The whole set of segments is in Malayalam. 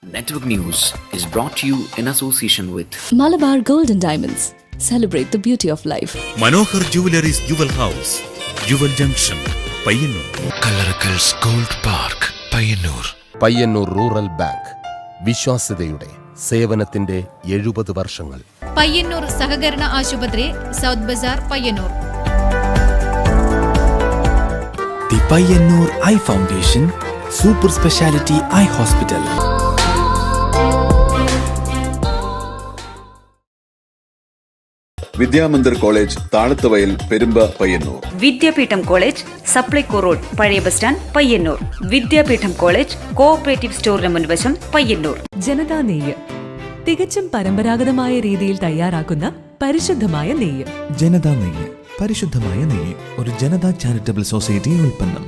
Network News is brought to you in association with Malabar Gold and Diamonds. Celebrate the beauty of life. Manohar Jewellery's Jewel House, Jewel Junction, Payyannur. Kalarakal's Gold Park, Payyannur. Payyannur rural bank വിശ്വാസ്യതയുടെ സേവനത്തിന്റെ 70 വർഷങ്ങൾ. പയ്യന്നൂർ സഹകരണ ആശുപത്രി, south bazaar, Payyannur. The Payyannur Eye Foundation, Super Speciality Eye Hospital. Vidyamandir college, Thazhathuvayal, Perumba, Payyannur. Vidyapeetham college, Supplyco road, പഴയ bus stand, Payyannur. Vidyapeetham college cooperative സ്റ്റോറിന് മുൻവശം, പയ്യന്നൂർ. ജനതാ നെയ്യ്, തികച്ചും പരമ്പരാഗതമായ രീതിയിൽ തയ്യാറാക്കുന്ന പരിശുദ്ധമായ നെയ്യ്. ജനതാ നെയ്യ്, പരിശുദ്ധമായ നെയ്യ്, ഒരു ജനതാ ചാരിറ്റബിൾ സൊസൈറ്റി ഉൽപ്പന്നം.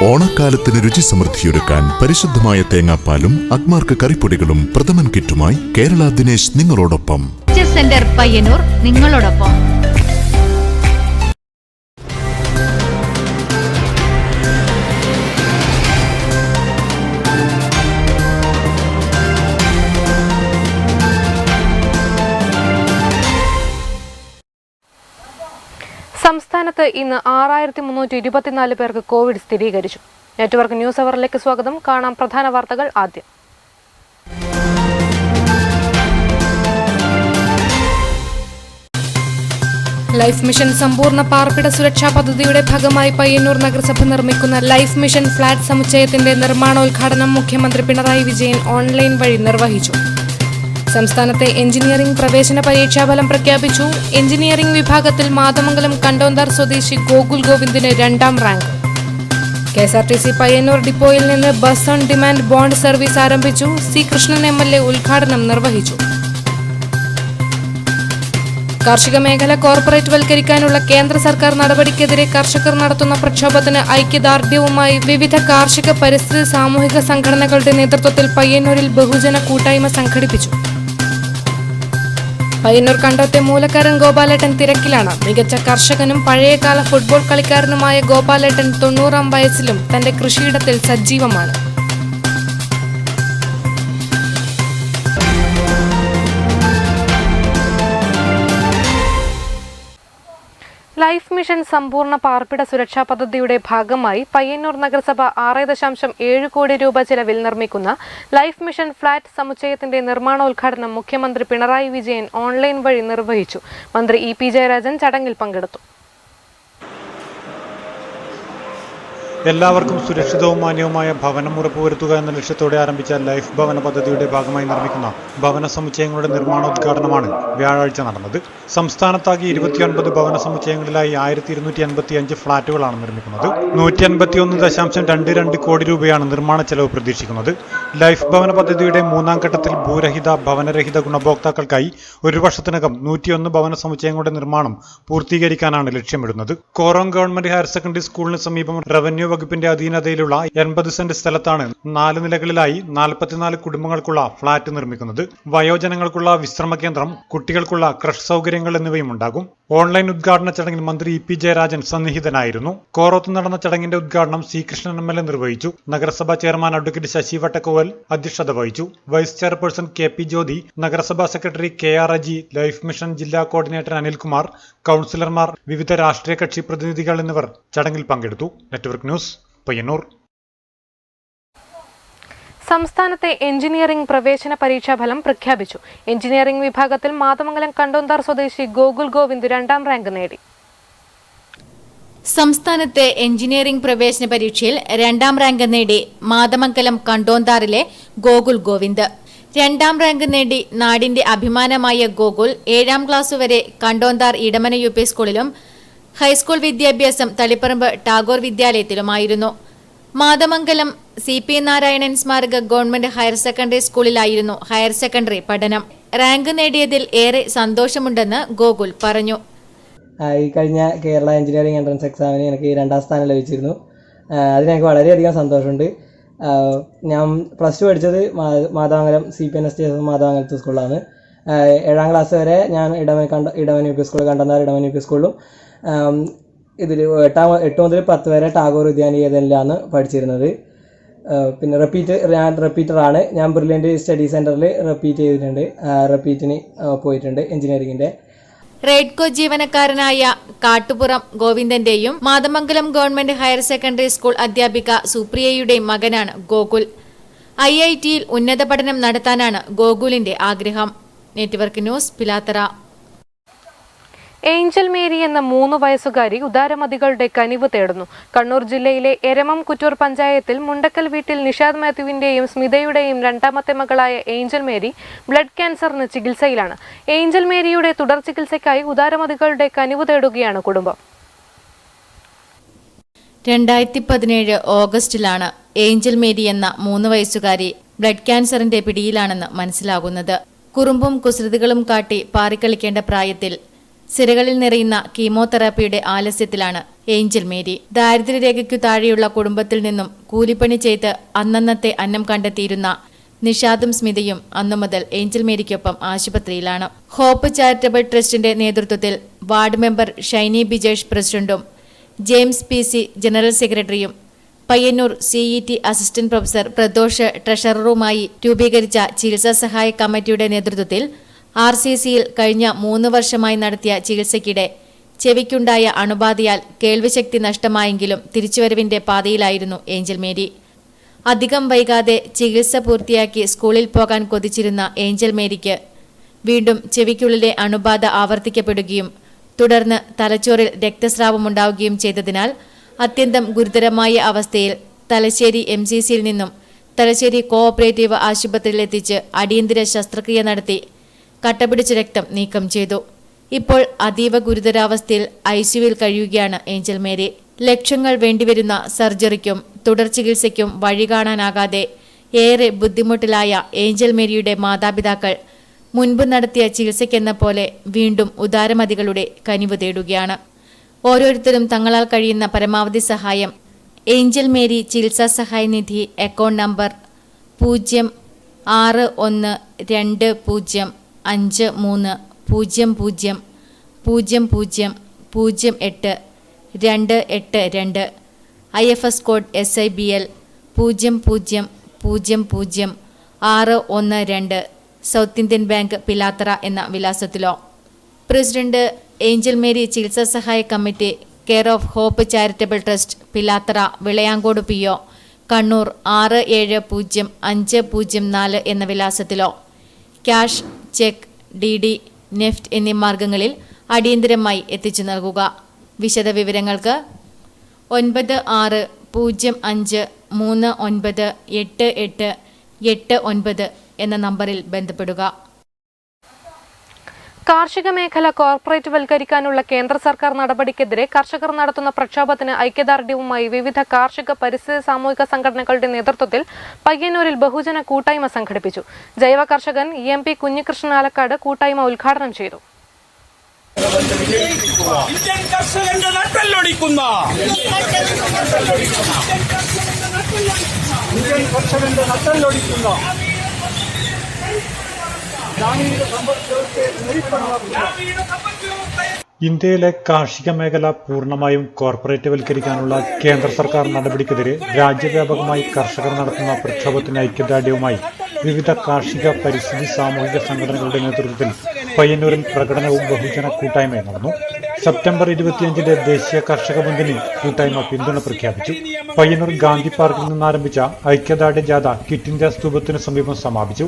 ഓണക്കാലത്തിന് രുചി സമൃദ്ധിയൊരുക്കാൻ പരിശുദ്ധമായ തേങ്ങാപ്പാലും അഗ്മാർക്ക് കറിപ്പൊടികളും പ്രഥമൻ കിറ്റുമായി കേരള ദിനേശ് നിങ്ങളോടൊപ്പം. സെന്റർ പയ്യന്നൂർ നിങ്ങളോടൊപ്പം. സംസ്ഥാനത്ത് ഇന്ന് 6324 പേർക്ക് കോവിഡ് സ്ഥിരീകരിച്ചു. നെറ്റ്വർക്ക് ന്യൂസ് അവറിലേക്ക് സ്വാഗതം. കാണാം പ്രധാന വാർത്തകൾ ആദ്യം. ലൈഫ് മിഷൻ സമ്പൂർണ്ണ പാർപ്പിട സുരക്ഷാ പദ്ധതിയുടെ ഭാഗമായി പയ്യന്നൂർ നഗരസഭ നിർമ്മിക്കുന്ന ലൈഫ് മിഷൻ ഫ്ളാറ്റ് സമുച്ചയത്തിന്റെ നിർമ്മാണോദ്ഘാടനം മുഖ്യമന്ത്രി പിണറായി വിജയൻ ഓൺലൈൻ വഴി നിർവഹിച്ചു. സംസ്ഥാനത്തെ എഞ്ചിനീയറിംഗ് പ്രവേശന പരീക്ഷാഫലം പ്രഖ്യാപിച്ചു. എഞ്ചിനീയറിംഗ് വിഭാഗത്തിൽ മാതമംഗലം കണ്ടോന്താർ സ്വദേശി ഗോകുൽ ഗോവിന്ദിന് 2ാം റാങ്ക്. KSRTC പയ്യന്നൂർ ഡിപ്പോയിൽ നിന്ന് bus on demand bond service ആരംഭിച്ചു. സി കൃഷ്ണൻ MLA ഉദ്ഘാടനം നിർവഹിച്ചു. കാർഷിക മേഖല കോർപ്പറേറ്റ് വൽക്കരിക്കാനുള്ള കേന്ദ്ര സർക്കാർ നടപടിക്കെതിരെ കർഷകർ നടത്തുന്ന പ്രക്ഷോഭത്തിന് ഐക്യദാർഢ്യവുമായി വിവിധ കാർഷിക, പരിസ്ഥിതി, സാമൂഹിക സംഘടനകളുടെ നേതൃത്വത്തിൽ പയ്യന്നൂരിൽ ബഹുജന കൂട്ടായ്മ സംഘടിപ്പിച്ചു. പയ്യന്നൂർ കണ്ടത്തെ മൂലക്കാരൻ ഗോപാലേട്ടൻ തിരക്കിലാണ്. മികച്ച കർഷകനും പഴയകാല ഫുട്ബോൾ കളിക്കാരനുമായ ഗോപാലേട്ടൻ 90ാം വയസ്സിലും തന്റെ കൃഷിയിടത്തിൽ സജീവമാണ്. ലൈഫ് മിഷൻ സമ്പൂർണ്ണ പാർപ്പിട സുരക്ഷാ പദ്ധതിയുടെ ഭാഗമായി പയ്യന്നൂർ നഗരസഭ 6.7 കോടി രൂപ ചെലവിൽ നിർമ്മിക്കുന്ന ലൈഫ് മിഷൻ ഫ്ളാറ്റ് സമുച്ചയത്തിന്റെ നിർമ്മാണോദ്ഘാടനം മുഖ്യമന്ത്രി പിണറായി വിജയൻ ഓൺലൈൻ വഴി നിർവഹിച്ചു. മന്ത്രി EP ജയരാജൻ ചടങ്ങിൽ പങ്കെടുത്തു. എല്ലാവർക്കും സുരക്ഷിതവും മാന്യവുമായ ഭവനം ഉറപ്പുവരുത്തുക എന്ന ലക്ഷ്യത്തോടെ ആരംഭിച്ച ലൈഫ് ഭവന പദ്ധതിയുടെ ഭാഗമായി നിർമ്മിക്കുന്ന ഭവന സമുച്ചയങ്ങളുടെ നിർമ്മാണോദ്ഘാടനമാണ് വ്യാഴാഴ്ച നടന്നത്. സംസ്ഥാനത്താകെ 29 ഭവന സമുച്ചയങ്ങളിലായി 1255 ഫ്ളാറ്റുകളാണ് നിർമ്മിക്കുന്നത്. 151.22 കോടി രൂപയാണ് നിർമ്മാണ ചെലവ് പ്രതീക്ഷിക്കുന്നത്. ലൈഫ് ഭവന പദ്ധതിയുടെ 3ാം ഘട്ടത്തിൽ ഭൂരഹിത, ഭവനരഹിത ഗുണഭോക്താക്കൾക്കായി 1 വർഷത്തിനകം 101 ഭവന സമുച്ചയങ്ങളുടെ നിർമ്മാണം പൂർത്തീകരിക്കാനാണ് ലക്ഷ്യമിടുന്നത്. കോറോം ഗവൺമെന്റ് ഹയർ സെക്കൻഡറി സ്കൂളിന് സമീപം റവന്യൂ വകുപ്പിന്റെ അധീനതയിലുള്ള 80 സെന്റ് സ്ഥലത്താണ് 4 നിലകളിലായി 44 കുടുംബങ്ങൾക്കുള്ള ഫ്ളാറ്റ് നിർമ്മിക്കുന്നത്. വയോജനങ്ങൾക്കുള്ള വിശ്രമ കേന്ദ്രം, കുട്ടികൾക്കുള്ള ക്രഷ് സൗകര്യങ്ങൾ എന്നിവയും ഉണ്ടാകും. ഓൺലൈൻ ഉദ്ഘാടന ചടങ്ങിൽ മന്ത്രി EP ജയരാജൻ സന്നിഹിതനായിരുന്നു. കോറോത്ത് നടന്ന ചടങ്ങിന്റെ ഉദ്ഘാടനം സി കൃഷ്ണൻ MLA നിർവഹിച്ചു. നഗരസഭാ ചെയർമാൻ അഡ്വക്കേറ്റ് ശശി വട്ടക്കോവൽ അധ്യക്ഷത വഹിച്ചു. വൈസ് ചെയർപേഴ്സൺ KP ജ്യോതി, നഗരസഭാ secretary KR Aji, life mission ജില്ലാ കോർഡിനേറ്റർ അനിൽകുമാർ, കൗൺസിലർമാർ, വിവിധ രാഷ്ട്രീയ കക്ഷി പ്രതിനിധികൾ എന്നിവർ ചടങ്ങിൽ പങ്കെടുത്തു. Network news, Payyanur. സംസ്ഥാനത്തെ എഞ്ചിനീയറിംഗ് പ്രവേശന പരീക്ഷാഫലം പ്രഖ്യാപിച്ചു. എഞ്ചിനീയറിംഗ് വിഭാഗത്തിൽ മാതമംഗലം കണ്ടോന്താർ സ്വദേശി ഗോകുൽ ഗോവിന്ദ് 2ാം റാങ്ക് നേടി. സംസ്ഥാനത്തെ എഞ്ചിനീയറിംഗ് പ്രവേശന പരീക്ഷയിൽ 2ാം റാങ്ക് നേടി മാതമംഗലം കണ്ടോന്താറിലെ ഗോകുൽ ഗോവിന്ദ്. 2ാം റാങ്ക് നേടി നാടിന്റെ അഭിമാനമായ ഗോകുൽ 7ാം ക്ലാസ് വരെ കണ്ടോന്താർ ഇടമന UP സ്കൂളിലും ഹൈസ്കൂൾ വിദ്യാഭ്യാസം തളിപ്പറമ്പ് ടാഗോർ വിദ്യാലയത്തിലുമായിരുന്നു. മാതമംഗലം CP നാരായണൻ സ്മാരക ഗവൺമെന്റ് ഹയർ സെക്കൻഡറി സ്കൂളിലായിരുന്നു ഹയർ സെക്കൻഡറി പഠനം. റാങ്ക് നേടിയതിൽ ഏറെ സന്തോഷമുണ്ടെന്ന് ഗോകുൽ പറഞ്ഞു. ഈ കഴിഞ്ഞ കേരള എഞ്ചിനീയറിംഗ് എൻട്രൻസ് എക്സാമിന് എനിക്ക് 2ാം സ്ഥാനം ലഭിച്ചിരുന്നു. അതിനെനിക്ക് വളരെയധികം സന്തോഷമുണ്ട്. ഞാൻ +2 പഠിച്ചത് മാതമംഗലം CPNSTS മാതമംഗലത്ത് സ്കൂളിലാണ്. 7ാം ക്ലാസ് വരെ ഞാൻ ഇടവൻ UP സ്കൂൾ, കണ്ടന്താർ ഇടവൻ UP സ്കൂളിലും ഇതിൽ 8 മുതൽ 10 വരെ ടാഗോർ വിദ്യാനികേതനിലാണ് പഠിച്ചിരുന്നത്. പിന്നെ റിപ്പീറ്ററാണ്. ഞാൻ ബ്രില്യൻറ്റ് സ്റ്റഡി സെൻറ്ററിൽ റിപ്പീറ്റ് ചെയ്തിട്ടുണ്ട്. റിപ്പീറ്റിന് പോയിട്ടുണ്ട് എഞ്ചിനീയറിംഗിൻ്റെ. റെയ്ഡ്കോ ജീവനക്കാരനായ കാട്ടുപുറം ഗോവിന്ദന്റെയും Mathamangalam government higher secondary school അധ്യാപിക സുപ്രിയയുടെയും മകനാണ് ഗോകുൽ. IITയിൽ ഉന്നത പഠനം നടത്താനാണ് ഗോകുലിന്റെ ആഗ്രഹം. Network news, Pilathara. Angel Mary എന്ന 3 വയസ്സുകാരി ഉദാരമതികളുടെ കനിവ് തേടുന്നു. കണ്ണൂർ ജില്ലയിലെ എരമം കുറ്റൂർ പഞ്ചായത്തിൽ മുണ്ടക്കൽ വീട്ടിൽ നിഷാദ് മാത്യുവിന്റെയും സ്മിതയുടെയും രണ്ടാമത്തെ മകളായ ഏഞ്ചൽ മേരി ബ്ലഡ് ക്യാൻസറിന് ചികിത്സയിലാണ്. ഏഞ്ചൽ മേരിയുടെ തുടർ ചികിത്സയ്ക്കായി ഉദാരമതികളുടെ കനിവ് തേടുകയാണ് കുടുംബം. 2017 ഓഗസ്റ്റിലാണ് ഏഞ്ചൽ മേരി എന്ന 3 വയസ്സുകാരി ബ്ലഡ് ക്യാൻസറിന്റെ പിടിയിലാണെന്ന് മനസ്സിലാകുന്നത്. കുറുമ്പും കുസൃതികളും കാട്ടി പാറിക്കളിക്കേണ്ട പ്രായത്തിൽ സിരകളിൽ നിറയുന്ന കീമോതെറാപ്പിയുടെ ആലസ്യത്തിലാണ് ഏഞ്ചൽ മേരി. ദാരിദ്ര്യരേഖയ്ക്കു താഴെയുള്ള കുടുംബത്തിൽ നിന്നും കൂലിപ്പണി ചെയ്ത് അന്നന്നത്തെ അന്നം കണ്ടെത്തിയിരുന്ന നിഷാദും സ്മിതയും അന്നുമുതൽ ഏഞ്ചൽ മേരിക്കൊപ്പം ആശുപത്രിയിലാണ്. ഹോപ്പ് ചാരിറ്റബിൾ ട്രസ്റ്റിന്റെ നേതൃത്വത്തിൽ വാർഡ് മെമ്പർ ഷൈനി ബിജേഷ് പ്രസിഡന്റും ജെയിംസ് PC ജനറൽ സെക്രട്ടറിയും Payyannur CET assistant professor Pradosh ട്രഷററുമായി രൂപീകരിച്ച ചികിത്സാ സഹായ കമ്മിറ്റിയുടെ നേതൃത്വത്തിൽ RCCയിൽ കഴിഞ്ഞ 3 വർഷമായി നടത്തിയ ചികിത്സയ്ക്കിടെ ചെവിക്കുണ്ടായ അണുബാധയാൽ കേൾവിശക്തി നഷ്ടമായെങ്കിലും തിരിച്ചുവരവിന്റെ പാതയിലായിരുന്നു ഏഞ്ചൽ മേരി. അധികം വൈകാതെ ചികിത്സ പൂർത്തിയാക്കി സ്കൂളിൽ പോകാൻ കൊതിച്ചിരുന്ന ഏഞ്ചൽ മേരിക്ക് വീണ്ടും ചെവിക്കുള്ളിലെ അണുബാധ ആവർത്തിക്കപ്പെടുകയും തുടർന്ന് തലച്ചോറിൽ രക്തസ്രാവമുണ്ടാവുകയും ചെയ്തതിനാൽ അത്യന്തം ഗുരുതരമായ അവസ്ഥയിൽ തലശ്ശേരി MCCയിൽ നിന്നും തലശ്ശേരി കോഓപ്പറേറ്റീവ് ആശുപത്രിയിലെത്തിച്ച് അടിയന്തര ശസ്ത്രക്രിയ നടത്തി കട്ടപിടിച്ച രക്തം നീക്കം ചെയ്തു. ഇപ്പോൾ അതീവ ഗുരുതരാവസ്ഥയിൽ ICUവിൽ കഴിയുകയാണ് ഏഞ്ചൽ മേരി. ലക്ഷങ്ങൾ വേണ്ടിവരുന്ന സർജറിക്കും തുടർ ചികിത്സയ്ക്കും വഴി കാണാനാകാതെ ഏറെ ബുദ്ധിമുട്ടിലായ ഏഞ്ചൽ മേരിയുടെ മാതാപിതാക്കൾ മുൻപ് നടത്തിയ ചികിത്സയ്ക്കെന്ന പോലെ വീണ്ടും ഉദാരമതികളുടെ കനിവ് തേടുകയാണ്. ഓരോരുത്തരും തങ്ങളാൽ കഴിയുന്ന പരമാവധി സഹായം ഏഞ്ചൽ മേരി ചികിത്സാ സഹായ നിധി account number 06120000822 IFS code SIBL 0000612 South Indian bank Pilathara എന്ന വിലാസത്തിലോ. പ്രസിഡന്റ് ഏഞ്ചൽ മേരി ചികിത്സാ സഹായ committee care of hope charitable trust Pilathara Vilayankode PO Kannur 670504 എന്ന വിലാസത്തിലോ ക്യാഷ്, ചെക്ക്, DD, നെഫ്റ്റ് എന്നീ മാർഗങ്ങളിൽ അടിയന്തരമായി എത്തിച്ചു നൽകുക. വിശദ വിവരങ്ങൾക്ക് 9635398889 എന്ന നമ്പറിൽ ബന്ധപ്പെടുക. കാർഷിക മേഖല കോർപ്പറേറ്റ് വൽക്കരിക്കാനുള്ള കേന്ദ്ര സർക്കാർ നടപടിക്കെതിരെ കർഷകർ നടത്തുന്ന പ്രക്ഷോഭത്തിന് ഐക്യദാർഢ്യവുമായി വിവിധ കാർഷിക പരിസ്ഥിതി സാമൂഹിക സംഘടനകളുടെ നേതൃത്വത്തിൽ പയ്യന്നൂരിൽ ബഹുജന കൂട്ടായ്മ സംഘടിപ്പിച്ചു. ജൈവ കർഷകൻ MP കുഞ്ഞികൃഷ്ണൻ ആലക്കാട് കൂട്ടായ്മ ഉദ്ഘാടനം ചെയ്തു. ഇന്ത്യയിലെ കാർഷിക മേഖല പൂർണ്ണമായും കോർപ്പറേറ്റ് വൽക്കരിക്കാനുള്ള കേന്ദ്ര സർക്കാർ നടപടിക്കെതിരെ രാജ്യവ്യാപകമായി കർഷകർ നടത്തുന്ന പ്രക്ഷോഭത്തിന് ഐക്യദാർഢ്യവുമായി വിവിധ കാർഷിക പരിസ്ഥിതി സാമൂഹിക സംഘടനകളുടെ നേതൃത്വത്തിൽ പയ്യന്നൂരിൽ പ്രകടനവും ബഹുജന കൂട്ടായ്മയും നടന്നു. സെപ്റ്റംബർ 25 ദേശീയ കർഷക ബന്ദിന് കൂട്ടായ്മ പിന്തുണ പ്രഖ്യാപിച്ചു. പയ്യന്നൂർ ഗാന്ധി പാർക്കിൽ നിന്നാരംഭിച്ച ഐക്യദാർഢ്യ ജാഥ ക്വിറ്റ് ഇന്ത്യ സ്തൂപത്തിന് സമീപം സമാപിച്ചു.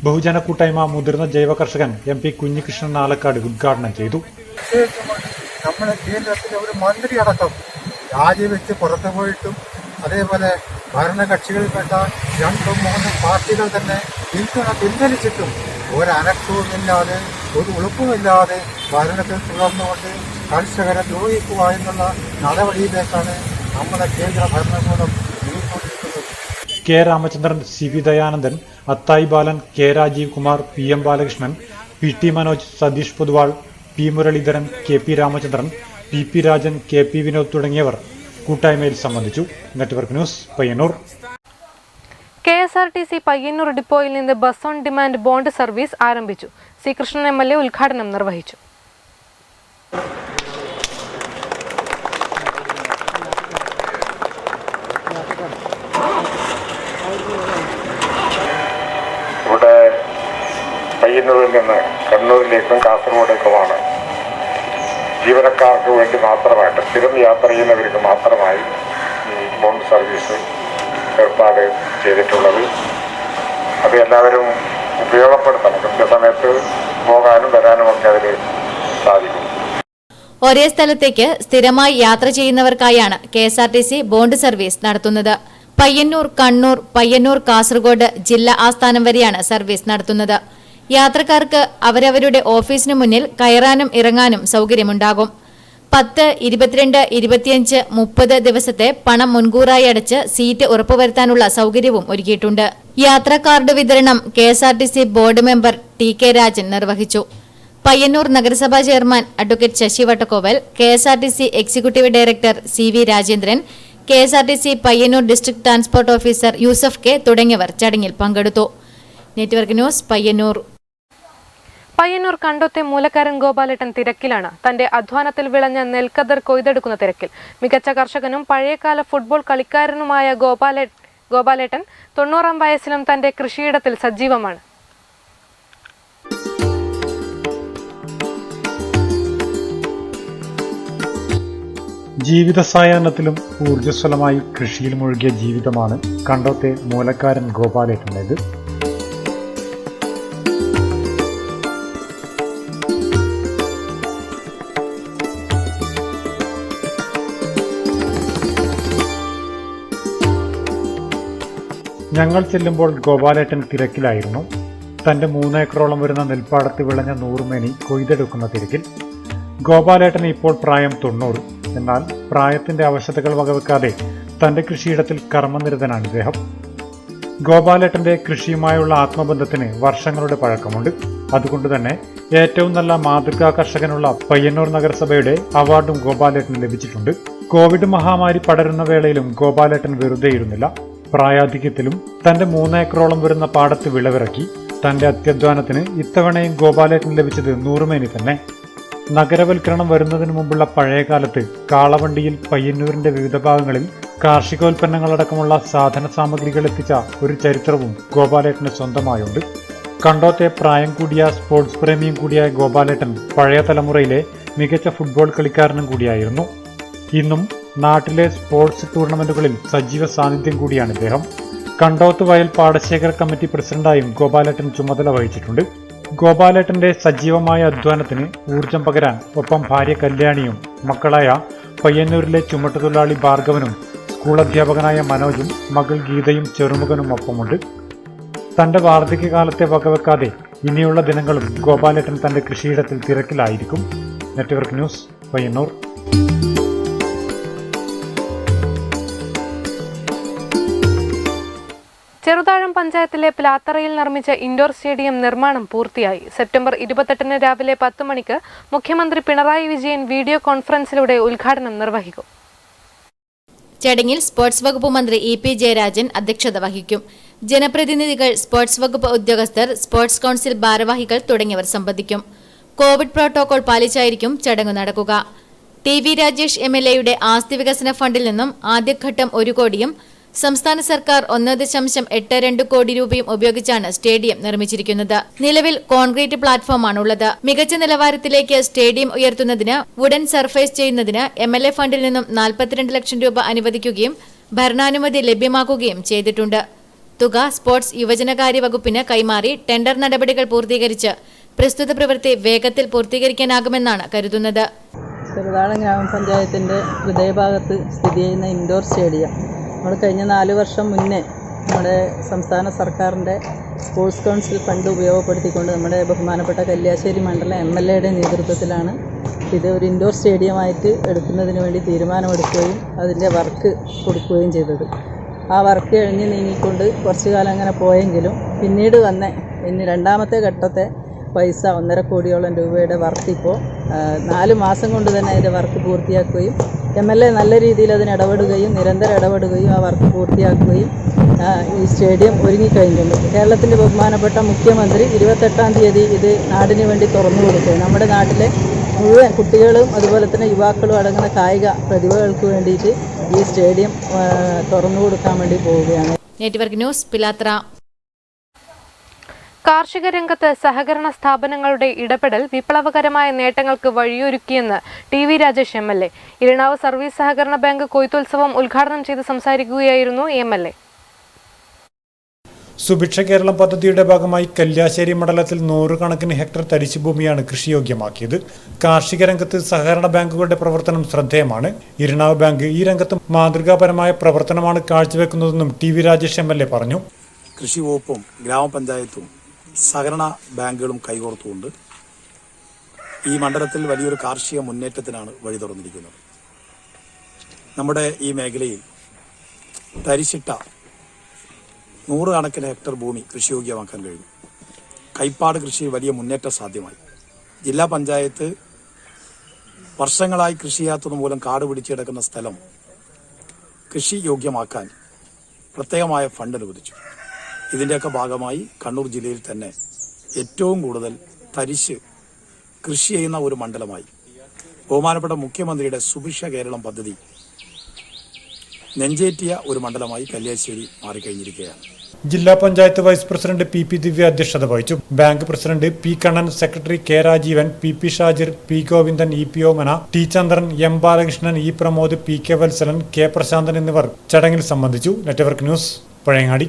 ബഹുജന കൂട്ടായ്മ മുതിർന്ന ജൈവ കർഷകൻ MP കുഞ്ഞികൃഷ്ണൻ ആലക്കാട് ഉദ്ഘാടനം ചെയ്തു. നമ്മുടെ കേന്ദ്രത്തിലെ ഒരു മന്ത്രി അടക്കം രാജിവെച്ച് പുറത്തു പോയിട്ടും അതേപോലെ ഭരണകക്ഷികളിൽപ്പെട്ട 2-3 പാർട്ടികൾ തന്നെ പിൻവലിച്ചിട്ടും ഒരനക്കവുമില്ലാതെ ഒരു ഉളുപ്പുമില്ലാതെ ഭരണത്തിൽ തുടർന്നുകൊണ്ട് കർഷകരെ ദ്രോഹിക്കുക എന്നുള്ള നടപടിയിലേക്കാണ് നമ്മുടെ കേന്ദ്ര ഭരണകൂടം നീങ്ങിക്കൊണ്ടിരിക്കുന്നത്. K. രാമചന്ദ്രൻ, CV ദയാനന്ദൻ, അത്തായി ബാലൻ, K. Rajeev Kumar, PM Balakrishnan, PT Manoj, Satheesh Poduval, P. Muraleedharan, KP Ramachandran, PP Rajan, KP Vinod തുടങ്ങിയവർ കൂട്ടായ്മയിൽ സംബന്ധിച്ചു. Network news, Payyannur. KSRTC Payyannur ഡിപ്പോയിൽ നിന്ന് bus on demand bond service ആരംഭിച്ചു. C. കൃഷ്ണൻ MLA ഉദ്ഘാടനം നിർവഹിച്ചു. പയ്യന്നൂരിൽ നിന്ന് കണ്ണൂരിലേക്കും കാസർഗോഡേക്കുമാണ് ജീവനക്കാർക്ക് വേണ്ടി മാത്രമായിട്ട് സ്ഥിരം യാത്ര ചെയ്യുന്നവർക്ക് മാത്രമായി ഈ ബോണ്ട് സർവീസ് ഏർപ്പാട് ചെയ്തിട്ടുള്ളത്. അത് എല്ലാവരും ഉപയോഗപ്പെടുത്തണം. കൃത്യസമയത്ത് പോകാനും വരാനും ഒക്കെ അതിൽ സാധിക്കും. ഒരേ സ്ഥലത്തേക്ക് സ്ഥിരമായി യാത്ര ചെയ്യുന്നവർക്കായാണ് KSRTC ബോണ്ട് സർവീസ് നടത്തുന്നത്. പയ്യന്നൂർ, കണ്ണൂർ, പയ്യന്നൂർ, കാസർഗോഡ് ജില്ലാ ആസ്ഥാനം വരെയാണ് സർവീസ് നടത്തുന്നത്. യാത്രക്കാർക്ക് അവരവരുടെ ഓഫീസിനു മുന്നിൽ കയറാനും ഇറങ്ങാനും സൗകര്യമുണ്ടാകും. 10, 22, 25, 30 ദിവസത്തെ പണം മുൻകൂറായി അടച്ച് സീറ്റ് ഉറപ്പുവരുത്താനുള്ള സൗകര്യവും ഒരുക്കിയിട്ടുണ്ട്. യാത്രാ കാർഡ് വിതരണം KSRTC board member TK Rajan നിർവഹിച്ചു. പയ്യന്നൂർ നഗരസഭാ chairman advocate Sasi Vattakkoval, KSRTC executive director CV Rajendran, KSRTC Payyannur district transport officer Yusuf K തുടങ്ങിയവർ ചടങ്ങിൽ പങ്കെടുത്തു. Network news, Payyannur. പയ്യന്നൂർ കണ്ടോത്തെ മൂലക്കാരൻ ഗോപാലേട്ടൻ തിരക്കിലാണ്. തന്റെ അധ്വാനത്തിൽ വിളഞ്ഞ നെൽക്കതിർ കൊയ്തെടുക്കുന്ന തിരക്കിൽ. മികച്ച കർഷകനും പഴയകാല ഫുട്ബോൾ കളിക്കാരനുമായ ഗോപാലേട്ടൻ 90-ാം വയസ്സിലും തന്റെ കൃഷിയിടത്തിൽ സജീവമാണ്. ജീവിത സായാഹ്നത്തിലും ഊർജ്ജസ്വലമായി കൃഷിയിൽ മുഴുകിയ ജീവിതമാണ് കണ്ടോത്തെ മൂലക്കാരൻ ഗോപാലേട്ടൻ്റേത്. ഞങ്ങൾ ചെല്ലുമ്പോൾ ഗോപാലേട്ടൻ തിരക്കിലായിരുന്നു. തന്റെ 3 ഏക്കറോളം വരുന്ന നെൽപ്പാടത്ത് വിളഞ്ഞ 100 മേനി കൊയ്തെടുക്കുന്ന തിരക്കിൽ. ഗോപാലേട്ടന് ഇപ്പോൾ പ്രായം 90. എന്നാൽ പ്രായത്തിന്റെ അവശതകൾ വകവെക്കാതെ തന്റെ കൃഷിയിടത്തിൽ കർമ്മനിരതനാണ് ഇദ്ദേഹം. ഗോപാലേട്ടന്റെ കൃഷിയുമായുള്ള ആത്മബന്ധത്തിന് വർഷങ്ങളുടെ പഴക്കമുണ്ട്. അതുകൊണ്ട് തന്നെ ഏറ്റവും നല്ല മാതൃകാ കർഷകനുള്ള പയ്യന്നൂർ നഗരസഭയുടെ അവാർഡും ഗോപാലേട്ടന് ലഭിച്ചിട്ടുണ്ട്. കോവിഡ് മഹാമാരി പടരുന്ന വേളയിലും ഗോപാലേട്ടൻ വെറുതെയിരുന്നില്ല. പ്രായാധിക്യത്തിലും തന്റെ 3 ഏക്കറോളം വരുന്ന പാടത്ത് വിളവിറക്കി. തന്റെ അത്യധ്വാനത്തിന് ഇത്തവണയും ഗോപാലേട്ടന് ലഭിച്ചത് 100 മേനി തന്നെ. നഗരവൽക്കരണം വരുന്നതിന് മുമ്പുള്ള പഴയകാലത്ത് കാളവണ്ടിയിൽ പയ്യന്നൂരിന്റെ വിവിധ ഭാഗങ്ങളിൽ കാർഷികോൽപ്പന്നങ്ങളടക്കമുള്ള സാധന സാമഗ്രികൾ എത്തിച്ച ഒരു ചരിത്രവും ഗോപാലേട്ടന് സ്വന്തമായുണ്ട്. കണ്ടോത്തെ പ്രായം കൂടിയ സ്പോർട്സ് പ്രേമിയും കൂടിയായ ഗോപാലേട്ടൻ പഴയ തലമുറയിലെ മികച്ച ഫുട്ബോൾ കളിക്കാരനും കൂടിയായിരുന്നു. ഇന്നും നാട്ടിലെ സ്പോർട്സ് ടൂർണമെന്റുകളിൽ സജീവ സാന്നിധ്യം കൂടിയാണ് ഇദ്ദേഹം. കണ്ടോത്ത് വയൽ പാടശേഖര കമ്മിറ്റി പ്രസിഡന്റായും ഗോപാലേട്ടൻ ചുമതല വഹിച്ചിട്ടുണ്ട്. ഗോപാലേട്ടന്റെ സജീവമായ അധ്വാനത്തിന് ഊർജം പകരാൻ ഒപ്പം ഭാര്യ കല്യാണിയും മക്കളായ പയ്യന്നൂരിലെ ചുമട്ടുതൊഴിലാളി ഭാർഗവനും സ്കൂൾ അധ്യാപകനായ മനോജും മകൾ ഗീതയും ചെറുമുഖനും ഒപ്പമുണ്ട്. തന്റെ വാർദ്ധക്യകാലത്തെ വകവെക്കാതെ ഇനിയുള്ള ദിനങ്ങളും ഗോപാലേട്ടൻ തന്റെ കൃഷിയിടത്തിൽ തിരക്കിലായിരിക്കും. Network news, Payyannur. ചെറുതാഴം പഞ്ചായത്തിലെ പ്ലാത്തറയിൽ നിർമ്മിച്ച ഇൻഡോർ സ്റ്റേഡിയം നിർമ്മാണം പൂർത്തിയായി. സെപ്റ്റംബർ 28 രാവിലെ 10 മണിക്ക് മുഖ്യമന്ത്രി പിണറായി വിജയൻ വീഡിയോ കോൺഫറൻസിലൂടെ ഉദ്ഘാടനം നിർവഹിക്കും. ചടങ്ങിൽ സ്പോർട്സ് വകുപ്പ് മന്ത്രി EP ജയരാജൻ അധ്യക്ഷത വഹിക്കും. ജനപ്രതിനിധികൾ, സ്പോർട്സ് വകുപ്പ് ഉദ്യോഗസ്ഥർ, സ്പോർട്സ് കൌൺസിൽ ഭാരവാഹികൾ തുടങ്ങിയവർ സംബന്ധിക്കും. കോവിഡ് പ്രോട്ടോകോൾ പാലിച്ചായിരിക്കും ചടങ്ങ് നടക്കുക. TV രാജേഷ് MLAയുടെ ആസ്തി വികസന ഫണ്ടിൽ നിന്നും ആദ്യഘട്ടം 1 കോടിയും സംസ്ഥാന സർക്കാർ 1.82 കോടി രൂപയും ഉപയോഗിച്ചാണ് സ്റ്റേഡിയം നിർമ്മിച്ചിരിക്കുന്നത്. നിലവിൽ കോൺക്രീറ്റ് പ്ലാറ്റ്ഫോമാണുള്ളത്. മികച്ച നിലവാരത്തിലേക്ക് സ്റ്റേഡിയം ഉയർത്തുന്നതിന് വുഡൻ സർഫേസ് ചെയ്യുന്നതിന് MLA ഫണ്ടിൽ നിന്നും 42 ലക്ഷം രൂപ അനുവദിക്കുകയും ഭരണാനുമതി ലഭ്യമാക്കുകയും ചെയ്തിട്ടുണ്ട്. തുക സ്പോർട്സ് യുവജനകാര്യ വകുപ്പിന് കൈമാറി ടെൻഡർ നടപടികൾ പൂർത്തീകരിച്ച് പ്രസ്തുത പ്രവൃത്തി വേഗത്തിൽ പൂർത്തീകരിക്കാനാകുമെന്നാണ് കരുതുന്നത്. ചെറുതാഴം ഗ്രാമപഞ്ചായത്തിന്റെ ഹൃദയഭാഗത്ത് സ്ഥിതി ചെയ്യുന്ന ഇൻഡോർ സ്റ്റേഡിയം നമ്മൾ കഴിഞ്ഞ 4 വർഷം മുന്നേ നമ്മുടെ സംസ്ഥാന സർക്കാരിൻ്റെ സ്പോർട്സ് കൗൺസിൽ ഫണ്ട് ഉപയോഗപ്പെടുത്തിക്കൊണ്ട് നമ്മുടെ ബഹുമാനപ്പെട്ട കല്യാശ്ശേരി മണ്ഡലം MLAയുടെ നേതൃത്വത്തിലാണ് ഇത് ഒരു ഇൻഡോർ സ്റ്റേഡിയമായിട്ട് എടുക്കുന്നതിന് വേണ്ടി തീരുമാനമെടുക്കുകയും അതിൻ്റെ വർക്ക് കൊടുക്കുകയും ചെയ്തത്. ആ വർക്ക് കഴിഞ്ഞ് നീങ്ങിക്കൊണ്ട് കുറച്ചു കാലം അങ്ങനെ പോയെങ്കിലും പിന്നീട് ഇനി രണ്ടാമത്തെ ഘട്ടത്തെ പൈസ 1.5 കോടിയോളം രൂപയുടെ വർക്ക് ഇപ്പോൾ 4 മാസം കൊണ്ട് തന്നെ അതിൻ്റെ വർക്ക് പൂർത്തിയാക്കുകയും MLA നല്ല രീതിയിൽ അതിന് ഇടപെടുകയും നിരന്തരം ഇടപെടുകയും ആ വർക്ക് പൂർത്തിയാക്കുകയും ഈ സ്റ്റേഡിയം ഒരുങ്ങിക്കഴിഞ്ഞിട്ടുണ്ട്. കേരളത്തിൻ്റെ ബഹുമാനപ്പെട്ട മുഖ്യമന്ത്രി 28-ാം തീയതി ഇത് നാടിന് വേണ്ടി തുറന്നു കൊടുക്കുകയും നമ്മുടെ നാട്ടിലെ മുഴുവൻ കുട്ടികളും അതുപോലെ തന്നെ യുവാക്കളും അടങ്ങുന്ന കായിക പ്രതിഭകൾക്ക് വേണ്ടിയിട്ട് ഈ സ്റ്റേഡിയം തുറന്നു കൊടുക്കാൻ വേണ്ടി പോവുകയാണ്. Network news, Pilathara. കാർഷിക രംഗത്ത് സഹകരണ സ്ഥാപനങ്ങളുടെ ഇടപെടൽ വിപ്ലവകരമായ നേട്ടങ്ങൾക്ക് വഴിയൊരുക്കിയെന്ന് TV. Rajesh MLA. Irinavu service സഹകരണ ബാങ്ക് കൊയ്ത്തുത്സവം ഉദ്ഘാടനം ചെയ്ത് സംസാരിക്കുകയായിരുന്നു എം.എൽ.എ. സുഭിക്ഷ കേരളം പദ്ധതിയുടെ ഭാഗമായി കല്യാശ്ശേരി മണ്ഡലത്തിൽ 100 കണക്കിന് ഹെക്ടർ തരിശുഭൂമിയാണ് കൃഷിയോഗ്യമാക്കിയത്. കാർഷിക രംഗത്ത് സഹകരണ ബാങ്കുകളുടെ പ്രവർത്തനം ശ്രദ്ധേയമാണ്. ഇരിണാവ് ബാങ്ക് ഈ രംഗത്ത് മാതൃകാപരമായ പ്രവർത്തനമാണ് കാഴ്ചവെക്കുന്നതെന്നും ടി.വി. രാജേഷ് എം.എൽ.എ. പറഞ്ഞു. കൃഷി വകുപ്പും ഗ്രാമപഞ്ചായത്തും സഹകരണ ബാങ്കുകളും കൈകോർത്തുകൊണ്ട് ഈ മണ്ഡലത്തിൽ വലിയൊരു കാർഷിക മുന്നേറ്റത്തിനാണ് വഴി തുറന്നിരിക്കുന്നത്. നമ്മുടെ ഈ മേഖലയിൽ തരിശിട്ട 100 കണക്കിന് ഹെക്ടർ ഭൂമി കൃഷിയോഗ്യമാക്കാൻ കഴിഞ്ഞു. കൈപ്പാട് കൃഷിയിൽ വലിയ മുന്നേറ്റം സാധ്യമായി. ജില്ലാ പഞ്ചായത്ത് വർഷങ്ങളായി കൃഷി ചെയ്യാത്തത് മൂലം കാട് പിടിച്ചു കിടക്കുന്ന സ്ഥലം കൃഷി യോഗ്യമാക്കാൻ പ്രത്യേകമായ ഫണ്ട് അനുവദിച്ചു. ഇതിൻ്റെയൊക്കെ ഭാഗമായി കണ്ണൂർ ജില്ലയിൽ തന്നെ ഏറ്റവും കൂടുതൽ തരിശ് കൃഷി ചെയ്യുന്ന ഒരു മണ്ഡലമായി ബഹുമാനപ്പെട്ട മുഖ്യമന്ത്രിയുടെ സുഭിക്ഷ കേരളം പദ്ധതി നെഞ്ചേറ്റിയ ഒരു മണ്ഡലമായി കല്യാശ്ശേരി മാറിക്കഴിഞ്ഞിരിക്കുകയാണ്. ജില്ലാ panchayat vice president P Divya അധ്യക്ഷത വഹിച്ചു. Bank president P Kannan, secretary K Rajeevan, P Shajir, P Govindan, E Omana, T Chandran, M Balakrishnan, E Pramod, P K Valsalan, K Prasanthan എന്നിവർ ചടങ്ങിൽ സംബന്ധിച്ചു. Network news, Pazhayangadi.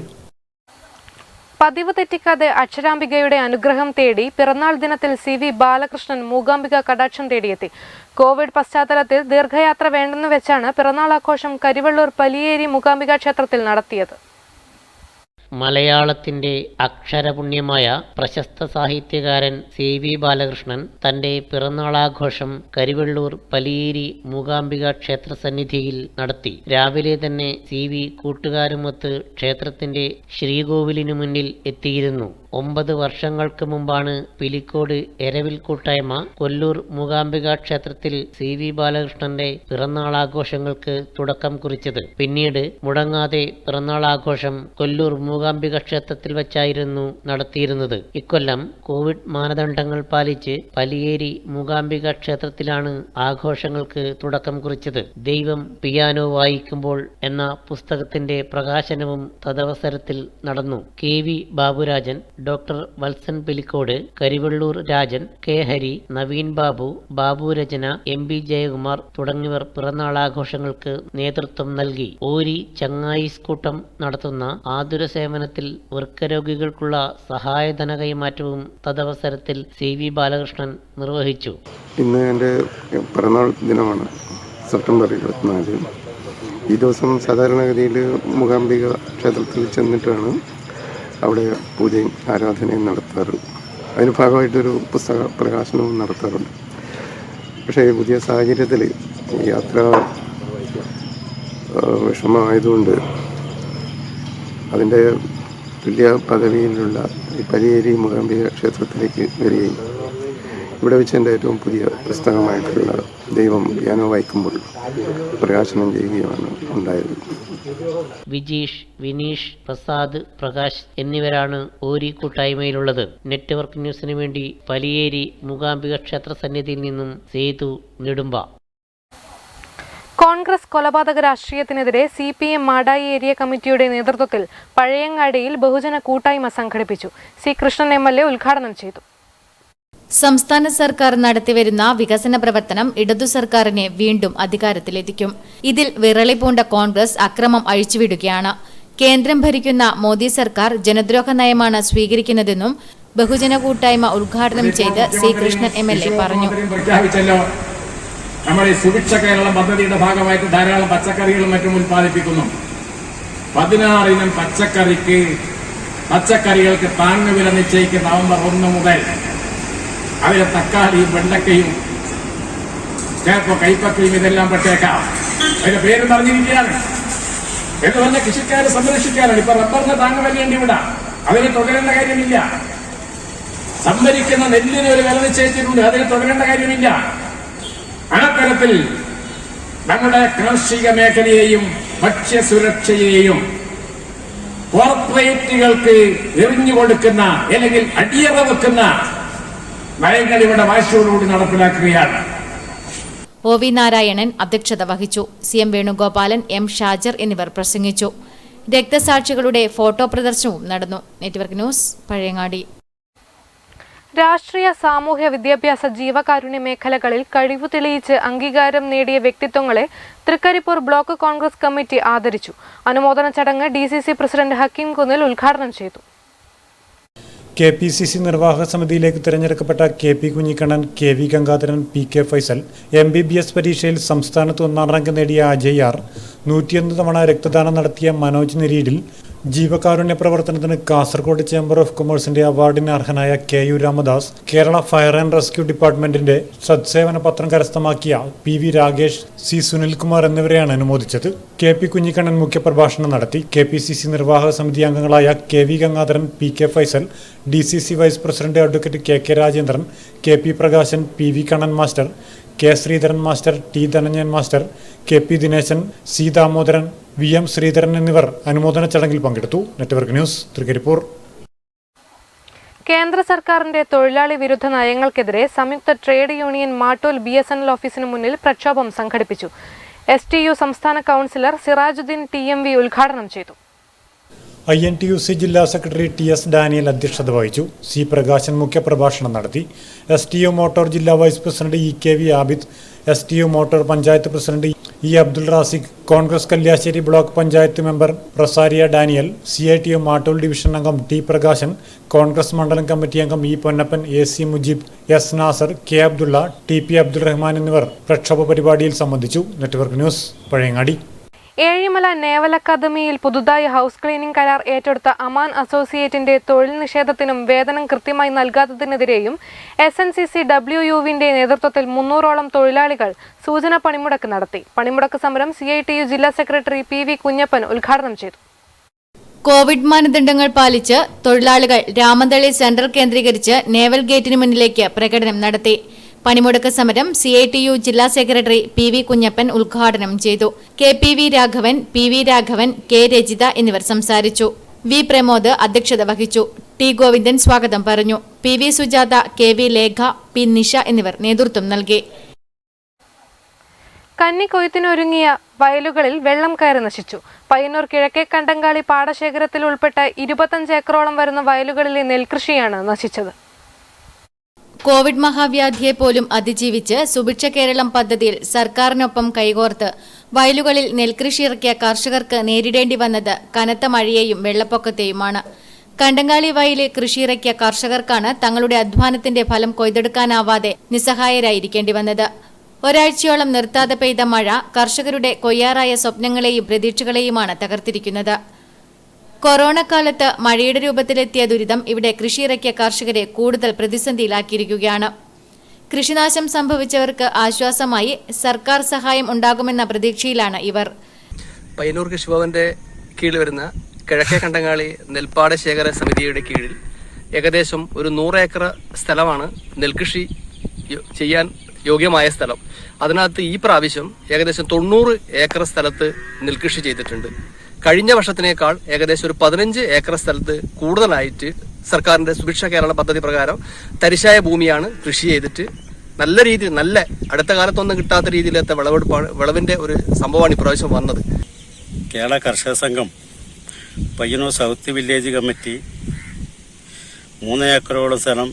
പതിവ് തെറ്റിക്കാതെ അക്ഷരാംബികയുടെ അനുഗ്രഹം തേടി പിറന്നാൾ ദിനത്തിൽ സി.വി. ബാലകൃഷ്ണൻ മൂകാംബിക കടാക്ഷം തേടിയെത്തി. കോവിഡ് പശ്ചാത്തലത്തിൽ ദീർഘയാത്ര വേണ്ടെന്ന് വെച്ചാണ് പിറന്നാൾ ആഘോഷം കരിവെള്ളൂർ പലിയേരി മൂകാംബിക ക്ഷേത്രത്തിൽ നടത്തിയത്. മലയാളത്തിൻ്റെ അക്ഷരപുണ്യമായ പ്രശസ്ത സാഹിത്യകാരൻ സി.വി. ബാലകൃഷ്ണൻ തൻ്റെ പിറന്നാളാഘോഷം കരിവെള്ളൂർ പലിയേരി മൂകാംബിക ക്ഷേത്ര സന്നിധിയിൽ നടത്തി. രാവിലെ തന്നെ സി.വി. കൂട്ടുകാരുമൊത്ത് ക്ഷേത്രത്തിൻ്റെ ശ്രീകോവിലിനു മുന്നിൽ എത്തിയിരുന്നു. 9 വർഷങ്ങൾക്ക് മുമ്പാണ് പിലിക്കോട് എരവിൽ കൂട്ടായ്മ കൊല്ലൂർ മൂകാംബിക ക്ഷേത്രത്തിൽ സി.വി. ബാലകൃഷ്ണന്റെ പിറന്നാളാഘോഷങ്ങൾക്ക് തുടക്കം കുറിച്ചത്. പിന്നീട് മുടങ്ങാതെ പിറന്നാളാഘോഷം കൊല്ലൂർ മൂകാംബിക ക്ഷേത്രത്തിൽ വച്ചായിരുന്നു നടത്തിയിരുന്നത്. ഇക്കൊല്ലം കോവിഡ് മാനദണ്ഡങ്ങൾ പാലിച്ച് പലിയേരി മൂകാംബിക ക്ഷേത്രത്തിലാണ് ആഘോഷങ്ങൾക്ക് തുടക്കം കുറിച്ചത്. ദൈവം പിയാനോ വായിക്കുമ്പോൾ എന്ന പുസ്തകത്തിന്റെ പ്രകാശനവും തദവസരത്തിൽ നടന്നു. KV. Baburajan, doctor Valsan Pilicode, Karivellur Rajan, K Hari, Naveen Babu, ബാബുരചന, എം.ബി. ജയകുമാർ തുടങ്ങിയവർ പിറന്നാളാഘോഷങ്ങൾക്ക് നേതൃത്വം നൽകി. ഓരി ചങ്ങായിസ്കൂട്ടം നടത്തുന്ന ആതുര സേവനത്തിൽ വൃക്കരോഗികൾക്കുള്ള സഹായധന കൈമാറ്റവും തദവസരത്തിൽ സി.വി. ബാലകൃഷ്ണൻ നിർവഹിച്ചു. ഇന്ന് എൻ്റെ പിറന്നാൾ ദിനമാണ്, സെപ്റ്റംബർ 24. ഈ ദിവസം സാധാരണഗതിയിൽ മൂകാംബിക ക്ഷേത്രത്തിൽ ചെന്നിട്ടാണ് അവിടെ പൂജയും ആരാധനയും നടത്താറ്. അതിന് ഭാഗമായിട്ടൊരു പുസ്തക പ്രകാശനവും നടത്താറുണ്ട്. പക്ഷേ പുതിയ സാഹചര്യത്തിൽ യാത്ര വിഷമമായതുകൊണ്ട് അതിൻ്റെ തുല്യ പദവിയിലുള്ള ഈ പലിയേരി മൂകാംബിക ക്ഷേത്രത്തിലേക്ക് വരികയും ഇവിടെ വെച്ച് എൻ്റെ ഏറ്റവും പുതിയ പുസ്തകമായിട്ടുള്ള ദൈവം പിയാനോ വായിക്കുമ്പോൾ പ്രകാശനം ചെയ്യുകയാണ് ഉണ്ടായത്. വിജീഷ്, വിനീഷ്, പ്രസാദ്, പ്രകാശ് എന്നിവരാണ് ഓരി കൂട്ടായ്മയിലുള്ളത്. നെറ്റ്വർക്ക് ന്യൂസിനു വേണ്ടി പലിയേരി മൂകാംബിക ക്ഷേത്ര സന്നിധിയിൽ നിന്നും സേതു നെടുമ്പ. കോൺഗ്രസ് കൊലപാതക രാഷ്ട്രീയത്തിനെതിരെ CPM മാടായി ഏരിയ കമ്മിറ്റിയുടെ നേതൃത്വത്തിൽ പഴയങ്ങാടിയിൽ ബഹുജന കൂട്ടായ്മ സംഘടിപ്പിച്ചു. സി കൃഷ്ണൻ MLA ഉദ്ഘാടനം ചെയ്തു. സംസ്ഥാന സർക്കാർ നടത്തിവരുന്ന വികസന പ്രവർത്തനം ഇടതു സർക്കാരിനെ വീണ്ടും അധികാരത്തിലെത്തിക്കും. ഇതിൽ വിറളി പൂണ്ട കോൺഗ്രസ് അക്രമം അഴിച്ചുവിടുകയാണ്. കേന്ദ്രം ഭരിക്കുന്ന മോദി സർക്കാർ ജനദ്രോഹ നയമാണ് സ്വീകരിക്കുന്നതെന്നും ബഹുജന കൂട്ടായ്മ ഉദ്ഘാടനം ചെയ്ത് സി കൃഷ്ണൻ MLA പറഞ്ഞു. നമ്മുടെ സുഭിക്ഷ കേരളം പദ്ധതിയുടെ ഭാഗമായിട്ട് ധാരാളം പച്ചക്കറികളും മറ്റും ഉൽപ്പാദിപ്പിക്കുന്നു. 16 ഇനം പച്ചക്കറികൾക്ക് താങ്ങുവില നിശ്ചയിക്കുന്ന നവംബർ 1 മുതൽ അതിലെ തക്കാളിയും വെണ്ടക്കയും ചിലപ്പോൾ കൈപ്പക്കയും ഇതെല്ലാം പെട്ടേക്കാം. അതിന്റെ പേര് പറഞ്ഞിരിക്കുകയാണ്. എന്ന് പറഞ്ഞ കൃഷിക്കാരെ സംരക്ഷിക്കാനാണ്. ഇപ്പൊ റബ്ബറിന് താങ്ങുവിലേണ്ടി വിടാം, അതിന് തുടരേണ്ട കാര്യമില്ല. സംഭരിക്കുന്ന നെല്ലിന് ഒരു വില നിശ്ചയിച്ചിട്ടുണ്ട്, അതിന് തുടരേണ്ട കാര്യമില്ല. ആ തരത്തിൽ നമ്മുടെ കാർഷിക മേഖലയെയും ഭക്ഷ്യസുരക്ഷയെയും കോർപ്പറേറ്റുകൾക്ക് എറിഞ്ഞുകൊടുക്കുന്ന അല്ലെങ്കിൽ അടിയറ വെക്കുന്ന നയങ്ങൾ ഇവിടെ വാശിയോടുകൂടി നടപ്പിലാക്കുകയാണ്. OV നാരായണൻ അധ്യക്ഷത വഹിച്ചു. CM വേണുഗോപാലൻ, M ഷാജർ എന്നിവർ പ്രസംഗിച്ചു. രക്തസാക്ഷികളുടെ ഫോട്ടോ പ്രദർശനവും നടന്നു. Network news, Pazhayangadi. രാഷ്ട്രീയ സാമൂഹ്യ വിദ്യാഭ്യാസ ജീവകാരുണ്യ മേഖലകളിൽ കഴിവ് തെളിയിച്ച് അംഗീകാരം നേടിയ വ്യക്തിത്വങ്ങളെ തൃക്കരിപ്പൂർ ബ്ലോക്ക് കോൺഗ്രസ് കമ്മിറ്റി ആദരിച്ചു. അനുമോദന ചടങ്ങ് DCC പ്രസിഡന്റ് ഹക്കീം കുന്നിൽ ഉദ്ഘാടനം ചെയ്തു. KPCC നിർവാഹക സമിതിയിലേക്ക് തിരഞ്ഞെടുക്കപ്പെട്ട KP Kunhikannan, KV Gangadharan, PK Faisal, MBBS പരീക്ഷയിൽ സംസ്ഥാനത്ത് 1ാം റാങ്ക് നേടിയ അജയ് ആർ, 101 തവണ രക്തദാനം നടത്തിയ മനോജ് നിരീഡിൽ, ജീവകാരുണ്യ പ്രവർത്തനത്തിന് കാസർഗോഡ് ചേംബർ ഓഫ് കൊമേഴ്സിന്റെ അവാർഡിന് അർഹനായ KU Ramadas, Kerala fire and rescue ഡിപ്പാർട്ട്മെന്റിന്റെ സദ്സേവന പത്രം കരസ്ഥമാക്കിയ PV രാഗേഷ്, C സുനിൽകുമാർ എന്നിവരെയാണ് അനുമോദിച്ചത്. KP കുഞ്ഞിക്കണ്ണൻ മുഖ്യപ്രഭാഷണം നടത്തി. KPCC നിർവാഹക സമിതി അംഗങ്ങളായ KV Gangadharan, PK Faisal, DCC vice president advocate KK Rajendran, KP Prakashan, PV Kannan master, K Sreedharan master, T Dhananjayan master, KP Dineshan, C Damodaran, VM Sreedharan എന്നിവർ അനുമോദന ചടങ്ങിൽ പങ്കെടുത്തു. Network news, Trikaripur. കേന്ദ്ര സർക്കാരിന്റെ തൊഴിലാളി വിരുദ്ധ നയങ്ങൾക്കെതിരെ സംയുക്ത ട്രേഡ് യൂണിയൻ മാട്ടൂൽ BSNL ഓഫീസിന് മുന്നിൽ പ്രക്ഷോഭം സംഘടിപ്പിച്ചു. STU സംസ്ഥാന കൗൺസിലർ സിറാജുദ്ദീൻ TMV ഉദ്ഘാടനം ചെയ്തു. INTUC ജില്ലാ സെക്രട്ടറി TS ഡാനിയൽ അധ്യക്ഷത വഹിച്ചു. C പ്രകാശൻ മുഖ്യപ്രഭാഷണം നടത്തി. STU മോട്ടോർ ജില്ലാ vice president EKV Abid, STU motor panchayat president E Abdul Raziq, Congress Kalliasseri block panchayat member പ്രസാരിയ ഡാനിയൽ, CITU മാട്ടൂൽ ഡിവിഷൻ അംഗം T പ്രകാശൻ, കോൺഗ്രസ് മണ്ഡലം കമ്മിറ്റി അംഗം E Ponnappan, AC Mujeeb, S Nasar, K Abdulla, TP Abdul Rahman എന്നിവർ പ്രക്ഷോഭ പരിപാടിയിൽ സംബന്ധിച്ചു. Network news, Pazhayangadi. Ezhimala naval അക്കാദമിയിൽ പുതുതായി ഹൗസ് ക്ലീനിംഗ് കരാർ ഏറ്റെടുത്ത അമാൻ അസോസിയേറ്റിന്റെ തൊഴിൽ നിഷേധത്തിനും വേതനം കൃത്യമായി നൽകാത്തതിനെതിരെയും SNCC WUവിന്റെ നേതൃത്വത്തിൽ 300ഓളം തൊഴിലാളികൾ സൂചന പണിമുടക്ക് നടത്തി. പണിമുടക്ക് സമരം CITU ജില്ലാ സെക്രട്ടറി PV കുഞ്ഞപ്പൻ ഉദ്ഘാടനം ചെയ്തു. കോവിഡ് മാനദണ്ഡങ്ങൾ പാലിച്ച് തൊഴിലാളികൾ രാമന്തളി സെന്റർ കേന്ദ്രീകരിച്ച് നേവൽ ഗേറ്റിന് മുന്നിലേക്ക് പ്രകടനം നടത്തി. പണിമുടക്ക് സമരം CITU ജില്ലാ സെക്രട്ടറി PV കുഞ്ഞപ്പൻ ഉദ്ഘാടനം ചെയ്തു. KPV Raghavan, PV Raghavan, K Rajitha എന്നിവർ സംസാരിച്ചു. V പ്രമോദ് അധ്യക്ഷത വഹിച്ചു. T ഗോവിന്ദൻ സ്വാഗതം പറഞ്ഞു. PV Sujatha, KV Lekha, P Nisha എന്നിവർ നേതൃത്വം നൽകി. കന്നിക്കൊയ്ത്തിനൊരുങ്ങിയ വയലുകളിൽ വെള്ളം കയറി നശിച്ചു. പയ്യന്നൂർ കിഴക്കേ കണ്ടങ്കാളി പാടശേഖരത്തിൽ ഉൾപ്പെട്ട 25 ഏക്കറോളം വരുന്ന വയലുകളിലെ നെൽകൃഷിയാണ് നശിച്ചത്. കോവിഡ് മഹാവ്യാധിയെ പോലും അതിജീവിച്ച് സുഭിക്ഷ കേരളം പദ്ധതിയിൽ സർക്കാരിനൊപ്പം കൈകോർത്ത് വയലുകളിൽ നെൽകൃഷി ഇറക്കിയ കർഷകർക്ക് നേരിടേണ്ടി വന്നത് കനത്ത മഴയെയും വെള്ളപ്പൊക്കത്തെയുമാണ്. കണ്ടങ്കാളി വയലിൽ കൃഷിയിറക്കിയ കർഷകർക്കാണ് തങ്ങളുടെ അധ്വാനത്തിന്റെ ഫലം കൊയ്തെടുക്കാനാവാതെ നിസ്സഹായരായിരിക്കേണ്ടി വന്നത്. ഒരാഴ്ചയോളം നിർത്താതെ പെയ്ത മഴ കർഷകരുടെ കൊയ്യാറായ സ്വപ്നങ്ങളെയും പ്രതീക്ഷകളെയുമാണ് തകർത്തിരിക്കുന്നത്. കൊറോണ കാലത്ത് മഴയുടെ രൂപത്തിലെത്തിയ ദുരിതം ഇവിടെ കൃഷിയിറക്കിയ കർഷകരെ കൂടുതൽ പ്രതിസന്ധിയിലാക്കിയിരിക്കുകയാണ്. കൃഷിനാശം സംഭവിച്ചവർക്ക് ആശ്വാസമായി സർക്കാർ സഹായം ഉണ്ടാകുമെന്ന പ്രതീക്ഷയിലാണ് ഇവർ. പയ്യന്നൂർ കൃഷിഭവന്റെ കീഴിൽ വരുന്ന കിഴക്കേ കണ്ടങ്ങാളി നെൽപ്പാട ശേഖര സമിതിയുടെ കീഴിൽ ഏകദേശം ഒരു 100 ഏക്കർ സ്ഥലമാണ് നെൽകൃഷി ചെയ്യാൻ യോഗ്യമായ സ്ഥലം. അതിനകത്ത് ഈ പ്രാവശ്യം ഏകദേശം 90 ഏക്കർ സ്ഥലത്ത് നെൽകൃഷി ചെയ്തിട്ടുണ്ട്. കഴിഞ്ഞ വർഷത്തിനേക്കാൾ ഏകദേശം ഒരു 15 ഏക്കർ സ്ഥലത്ത് കൂടുതലായിട്ട് സർക്കാരിന്റെ സുഭിക്ഷ കേരള പദ്ധതി പ്രകാരം തരിശായ ഭൂമിയാണ് കൃഷി ചെയ്തിട്ട് നല്ല രീതിയിൽ, നല്ല അടുത്ത കാലത്തൊന്നും കിട്ടാത്ത രീതിയിലത്തെ വിളവിന്റെ ഒരു സംഭവമാണ് ഇപ്രാവശ്യം വന്നത്. കേരള കർഷക സംഘം പയ്യന്നൂർ സൗത്ത് വില്ലേജ് കമ്മിറ്റി 3 ഏക്കറോളം സ്ഥലം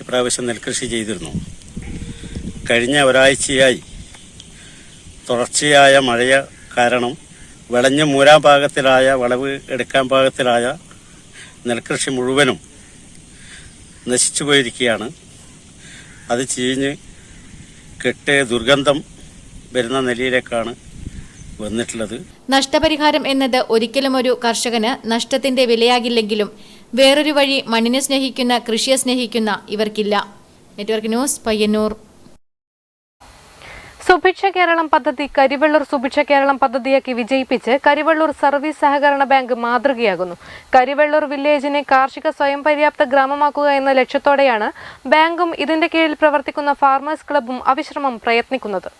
ഇപ്രാവശ്യം നെൽകൃഷി ചെയ്തിരുന്നു. കഴിഞ്ഞ ഒരാഴ്ചയായി തുടർച്ചയായ മഴ കാരണം വിളഞ്ഞ് മൂരാൻ പാകത്തിലായ, വിളവ് എടുക്കാൻ പാകത്തിലായ നെൽകൃഷി മുഴുവനും നശിച്ചു പോയിരിക്കുകയാണ്. അത് ചീഞ്ഞ് കെട്ട് ദുർഗന്ധം വരുന്ന നിലയിലേക്കാണ് വന്നിട്ടുള്ളത്. നഷ്ടപരിഹാരം എന്നത് ഒരിക്കലും ഒരു കർഷകന് നഷ്ടത്തിന്റെ വിലയാകില്ലെങ്കിലും വേറൊരു വഴി മണ്ണിനെ സ്നേഹിക്കുന്ന, കൃഷിയെ സ്നേഹിക്കുന്ന ഇവർക്കില്ല. Network news, Payyanur. സുഭിക്ഷ കേരളം പദ്ധതി കരിവെള്ളൂർ സുഭിക്ഷ കേരളം പദ്ധതിയാക്കി വിജയിപ്പിച്ച് കരിവെള്ളൂർ സർവീസ് സഹകരണ ബാങ്ക് മാതൃകയാകുന്നു. കരിവെള്ളൂർ വില്ലേജിനെ കാർഷിക സ്വയം പര്യാപ്ത ഗ്രാമമാക്കുക എന്ന ലക്ഷ്യത്തോടെയാണ് ബാങ്കും ഇതിന്റെ കീഴിൽ പ്രവർത്തിക്കുന്ന ഫാർമേഴ്സ് ക്ലബ്ബും അവിശ്രമം പ്രയത്നിക്കുന്നത്.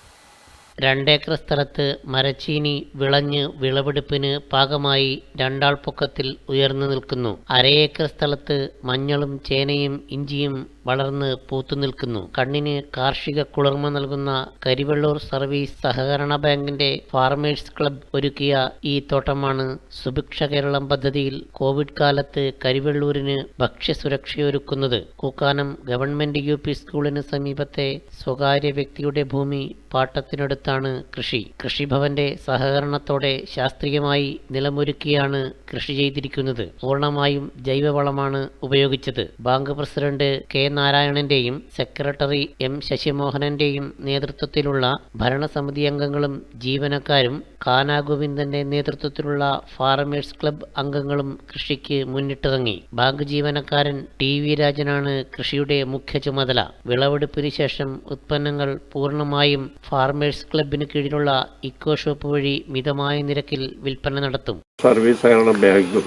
2 ഏക്കർ സ്ഥലത്ത് മരച്ചീനി വിളഞ്ഞ് വിളവെടുപ്പിന് പാകമായി 2 ആൾ പൊക്കത്തിൽ ഉയർന്നു നിൽക്കുന്നു. 1/2 ഏക്കർ സ്ഥലത്ത് മഞ്ഞളും ചേനയും ഇഞ്ചിയും വളർന്ന് പൂത്തുനിൽക്കുന്നു. കണ്ണിന് കാർഷിക കുളിർമ നൽകുന്ന കരിവെള്ളൂർ സർവീസ് സഹകരണ ബാങ്കിന്റെ ഫാർമേഴ്സ് ക്ലബ് ഒരുക്കിയ ഈ തോട്ടമാണ് സുഭിക്ഷ കേരളം പദ്ധതിയിൽ കോവിഡ് കാലത്ത് കരിവെള്ളൂരിന് ഭക്ഷ്യസുരക്ഷയൊരുക്കുന്നത്. കൂക്കാനം ഗവൺമെന്റ് UP സ്കൂളിന് സമീപത്തെ സ്വകാര്യ വ്യക്തിയുടെ ഭൂമി പാട്ടത്തിനടുത്താണ് കൃഷി. കൃഷിഭവന്റെ സഹകരണത്തോടെ ശാസ്ത്രീയമായി നിലമൊരുക്കിയാണ് കൃഷി ചെയ്തിരിക്കുന്നത്. പൂർണ്ണമായും ജൈവവളമാണ് ഉപയോഗിച്ചത്. Bank president K. നാരായണന്റെയും സെക്രട്ടറി M. ശശിമോഹനന്റെയും നേതൃത്വത്തിലുള്ള ഭരണസമിതി അംഗങ്ങളും ജീവനക്കാരും കാനാഗോവിന്ദന്റെ നേതൃത്വത്തിലുള്ള ഫാർമേഴ്സ് ക്ലബ് അംഗങ്ങളും കൃഷിക്ക് മുന്നിട്ടിറങ്ങി. ബാങ്ക് ജീവനക്കാരൻ TV രാജനാണ് കൃഷിയുടെ മുഖ്യ ചുമതല. വിളവെടുപ്പിന് ശേഷം ഉത്പന്നങ്ങൾ പൂർണ്ണമായും ഫാർമേഴ്സ് ക്ലബിന് കീഴിലുള്ള ഇക്കോ ഷോപ്പ് വഴി മിതമായ നിരക്കിൽ വിൽപ്പന നടത്തും. സർവീസ് സഹകരണ ബാങ്കും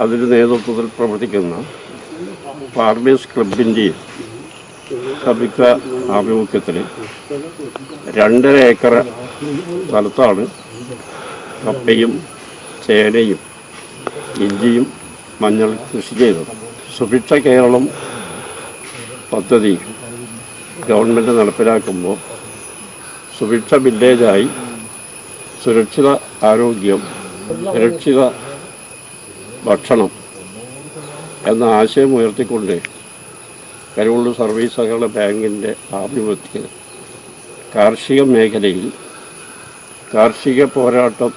അതിന് നേതൃത്വത്തിൽ പ്രവർത്തിക്കുന്ന ഫാർമേഴ്സ് ക്ലബിൻ്റെയും സംയുക്ത ആഭിമുഖ്യത്തിൽ 2.5 ഏക്കർ സ്ഥലത്താണ് കപ്പയും ചേനയും ഇഞ്ചിയും മഞ്ഞൾ കൃഷി ചെയ്തത്. സുഭിക്ഷ കേരളം പദ്ധതി ഗവൺമെൻറ് നടപ്പിലാക്കുമ്പോൾ സുഭിക്ഷ വില്ലേജായി സുരക്ഷിത ആരോഗ്യം, സുരക്ഷിത ഭക്ഷണം എന്ന ആശയം ഉയർത്തിക്കൊണ്ട് കരിവെള്ളൂർ സർവീസ് സഹകരണ ബാങ്കിൻ്റെ ആഭിമുഖ്യത്തിൽ കാർഷിക മേഖലയിൽ കാർഷിക പോരാട്ടം,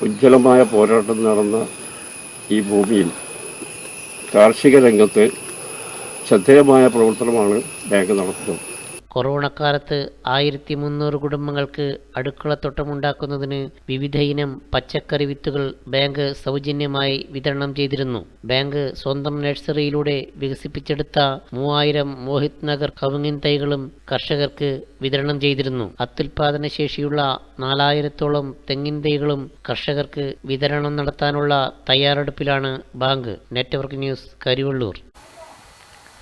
ഉജ്ജ്വലമായ പോരാട്ടം നടന്ന ഈ ഭൂമിയിൽ കാർഷിക രംഗത്ത് ശ്രദ്ധേയമായ പ്രവർത്തനമാണ് ബാങ്ക് നടത്തുന്നത്. കൊറോണക്കാലത്ത് 1300 കുടുംബങ്ങൾക്ക് അടുക്കളത്തോട്ടമുണ്ടാക്കുന്നതിന് വിവിധ ഇനം പച്ചക്കറി വിത്തുകൾ ബാങ്ക് സൗജന്യമായി വിതരണം ചെയ്തിരുന്നു. ബാങ്ക് സ്വന്തം നഴ്സറിയിലൂടെ വികസിപ്പിച്ചെടുത്ത 3000 മോഹിത് നഗർ കവുങ്ങിൻ തൈകളും കർഷകർക്ക് വിതരണം ചെയ്തിരുന്നു. അത്യുൽപാദന ശേഷിയുള്ള 4000-ഓളം തെങ്ങിൻ തൈകളും കർഷകർക്ക് വിതരണം നടത്താനുള്ള തയ്യാറെടുപ്പിലാണ് ബാങ്ക്. Network news, Karivellur.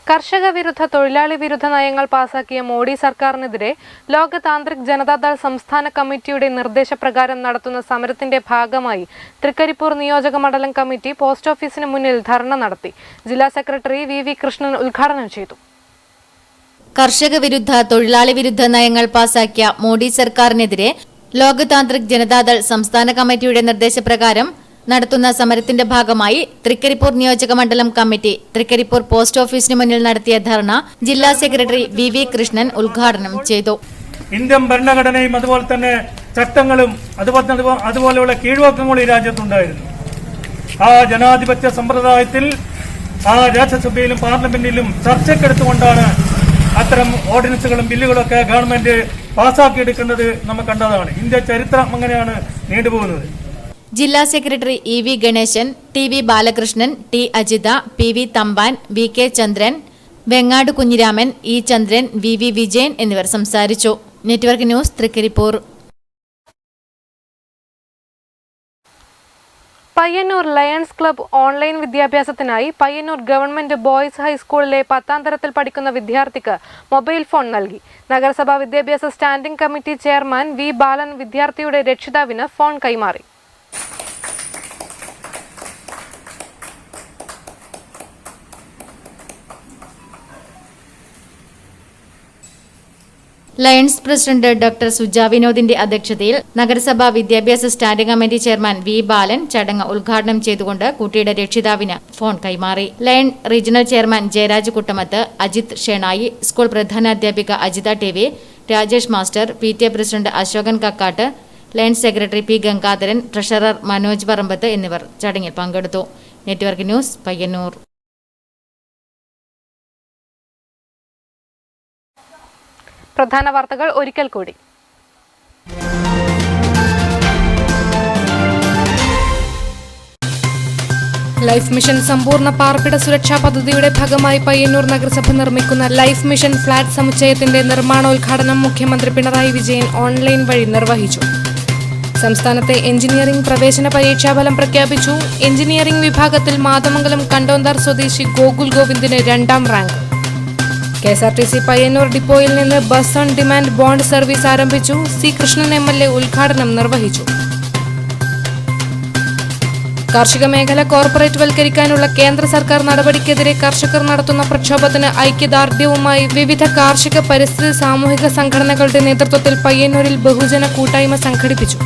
കർഷക വിരുദ്ധ തൊഴിലാളി വിരുദ്ധ നയങ്ങൾ പാസാക്കിയ മോഡി സർക്കാരിനെതിരെ ലോക താന്ത്രിക് ജനതാദൾ സംസ്ഥാന കമ്മിറ്റിയുടെ നിർദ്ദേശപ്രകാരം നടത്തുന്ന സമരത്തിന്റെ ഭാഗമായി തൃക്കരിപ്പൂർ നിയോജക മണ്ഡലം കമ്മിറ്റി പോസ്റ്റ് ഓഫീസിന് മുന്നിൽ ധർണ നടത്തി. ജില്ലാ സെക്രട്ടറി VV കൃഷ്ണൻ ഉദ്ഘാടനം ചെയ്തു. കർഷക വിരുദ്ധ തൊഴിലാളി വിരുദ്ധ നയങ്ങൾ പാസാക്കിയ മോഡി സർക്കാരിനെതിരെ ലോക താന്ത്രിക് ജനതാദൾ സംസ്ഥാന കമ്മിറ്റിയുടെ നിർദ്ദേശപ്രകാരം നടത്തുന്ന സമരത്തിന്റെ ഭാഗമായി തൃക്കരിപ്പൂർ നിയോജക മണ്ഡലം കമ്മിറ്റി തൃക്കരിപ്പൂർ പോസ്റ്റ് ഓഫീസിന് മുന്നിൽ നടത്തിയ ധർണ ജില്ലാ സെക്രട്ടറി VV കൃഷ്ണൻ ഉദ്ഘാടനം ചെയ്തു. ഇന്ത്യൻ ഭരണഘടനയും അതുപോലെ തന്നെ ചട്ടങ്ങളും അതുപോലെയുള്ള കീഴ്വഴക്കങ്ങളും ഈ രാജ്യത്തുണ്ടായിരുന്നു. ആ ജനാധിപത്യ സമ്പ്രദായത്തിൽ ആ രാജ്യസഭയിലും പാർലമെന്റിലും ചർച്ചയ്ക്കെടുത്തുകൊണ്ടാണ് അത്തരം ഓർഡിനൻസുകളും ബില്ലുകളൊക്കെ ഗവൺമെന്റ് പാസാക്കിയെടുക്കുന്നത് നമ്മൾ കണ്ടതാണ്. ഇന്ത്യ ചരിത്രം അങ്ങനെയാണ് നീണ്ടുപോകുന്നത്. ജില്ലാ secretary EV Ganeshan, TV Balakrishnan, T Ajitha, PV Thampan, VK Chandran, Vengad Kunhiraman, E Chandran, VV Vijayan എന്നിവർ സംസാരിച്ചു. Network news, Trikaripur. Payyanur lions club online വിദ്യാഭ്യാസത്തിനായി പയ്യന്നൂർ ഗവൺമെന്റ് ബോയ്സ് ഹൈസ്കൂളിലെ 10ാം തരത്തിൽ പഠിക്കുന്ന വിദ്യാർത്ഥിക്ക് മൊബൈൽ ഫോൺ നൽകി. നഗരസഭാ വിദ്യാഭ്യാസ standing committee chairman V Balan വിദ്യാർത്ഥിയുടെ രക്ഷിതാവിന് ഫോൺ കൈമാറി. ലയൺസ് പ്രസിഡന്റ് ഡോക്ടർ സുജ വിനോദിന്റെ അധ്യക്ഷതയിൽ നഗരസഭാ വിദ്യാഭ്യാസ standing committee chairman V Balan ചടങ്ങ് ഉദ്ഘാടനം ചെയ്തുകൊണ്ട് കുട്ടിയുടെ രക്ഷിതാവിന് ഫോൺ കൈമാറി. Lion regional chairman Jayaraj Kuttamath, Ajith Shenoy, school പ്രധാനാധ്യാപിക Ajitha TV, Rajesh master, PTA president Ashokan Kakkat, lions secretary P Gangadharan, treasurer Manoj Parambath എന്നിവർ ചടങ്ങിൽ പങ്കെടുത്തു. Network news, Payyanur. പ്രധാന വാർത്തകൾ ഒരിക്കൽ കൂടി. ലൈഫ് മിഷൻ സമ്പൂർണ്ണ പാർപ്പിട സുരക്ഷാ പദ്ധതിയുടെ ഭാഗമായി പയ്യന്നൂർ നഗരസഭ നിർമ്മിക്കുന്ന ലൈഫ് മിഷൻ ഫ്ളാറ്റ് സമുച്ചയത്തിന്റെ നിർമ്മാണോദ്ഘാടനം മുഖ്യമന്ത്രി പിണറായി വിജയൻ ഓൺലൈൻ വഴി നിർവഹിച്ചു. സംസ്ഥാനത്തെ എഞ്ചിനീയറിംഗ് പ്രവേശന പരീക്ഷാഫലം പ്രഖ്യാപിച്ചു. എഞ്ചിനീയറിംഗ് വിഭാഗത്തിൽ മാതമംഗലം കണ്ടോന്താർ സ്വദേശി ഗോകുൽ ഗോവിന്ദിന് 2ാം റാങ്ക്. KSRTC പയ്യന്നൂർ ഡിപ്പോയിൽ നിന്ന് bus on demand bond service ആരംഭിച്ചു. C കൃഷ്ണൻ MLA ഉദ്ഘാടനം നിർവഹിച്ചു. കാർഷിക മേഖല കോർപ്പറേറ്റ് വൽക്കരിക്കാനുള്ള കേന്ദ്ര സർക്കാർ നടപടിക്കെതിരെ കർഷകർ നടത്തുന്ന പ്രക്ഷോഭത്തിന് ഐക്യദാർഢ്യവുമായി വിവിധ കാർഷിക പരിസ്ഥിതി സാമൂഹിക സംഘടനകളുടെ നേതൃത്വത്തിൽ പയ്യന്നൂരിൽ ബഹുജന കൂട്ടായ്മ സംഘടിപ്പിച്ചു.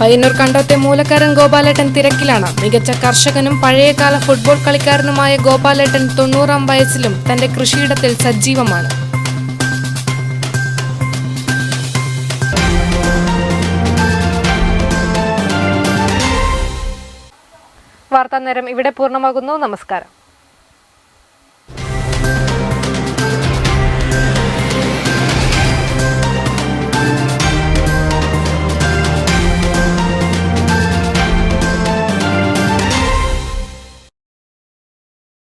പയ്യന്നൂർ കണ്ടോത്തെ മൂലക്കാരൻ ഗോപാലേട്ടൻ തിരക്കിലാണ്. മികച്ച കർഷകനും പഴയകാല ഫുട്ബോൾ കളിക്കാരനുമായ ഗോപാലേട്ടൻ 90-ാം വയസ്സിലും തന്റെ കൃഷിയിടത്തിൽ സജീവമാണ്. വാർത്താ നേരം ഇവിടെ പൂർണ്ണമാകുന്നു. നമസ്കാരം.